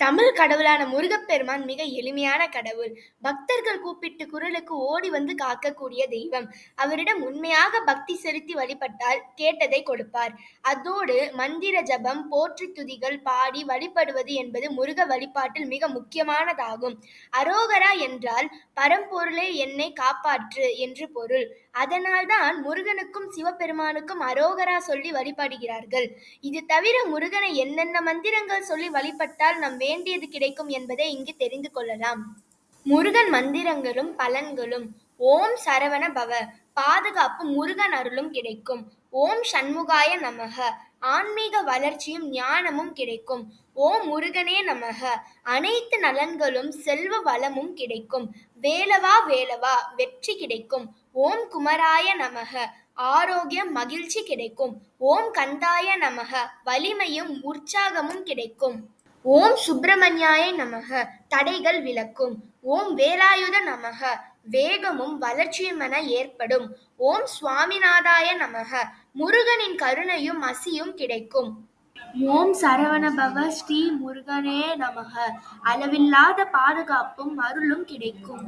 தமிழ் கடவுளான முருகப்பெருமான் மிக எளிமையான கடவுள். பக்தர்கள் கூப்பிட்டு குரலுக்கு ஓடி வந்து காக்கக்கூடிய தெய்வம். அவரிடம் உண்மையாக பக்தி செலுத்தி வழிபட்டால் கேட்டதை கொடுப்பார். அதோடு மந்திர ஜபம், போற்றி துதிகள் பாடி வழிபடுவது என்பது முருக வழிபாட்டில் மிக முக்கியமானதாகும். அரோகரா என்றால் பரம்பொருளே என்னை காப்பாற்று என்று பொருள். அதனால்தான் முருகனுக்கும் சிவபெருமானுக்கும் அரோகரா சொல்லி வழிபடுகிறார்கள். இது தவிர முருகனை என்னென்ன மந்திரங்கள் சொல்லி வழிபட்டால் நம் வேண்டியது கிடைக்கும் என்பதை இங்கு தெரிந்து கொள்ளலாம். முருகன் மந்திரங்களும் பலன்களும். ஓம் சரவண பவ, பாதுகாப்பு முருகன் அருளும் கிடைக்கும். ஓம் சண்முகாய நமக, ஆன்மீக வளர்ச்சியும் ஞானமும் கிடைக்கும். ஓம் முருகனே நமக, அனைத்து நலன்களும் செல்வ வளமும் கிடைக்கும். வேலவா வேலவா, வெற்றி கிடைக்கும். ஓம் குமராய நமக, ஆரோக்கியம் மகிழ்ச்சி கிடைக்கும். ஓம் கந்தாய நமக, வலிமையும் உற்சாகமும் கிடைக்கும். ஓம் சுப்பிரமணியாய நமக, தடைகள் விலக்கும். ஓம் வேலாயுத நமக, வேகமும் வளர்ச்சியுமென ஏற்படும். ஓம் சுவாமிநாதாய நமக, முருகனின் கருணையும் அசியும் கிடைக்கும். ஓம் சரவணபவ ஸ்ரீ முருகனே நமக, அளவில்லாத பாதுகாப்பும் அருளும் கிடைக்கும்.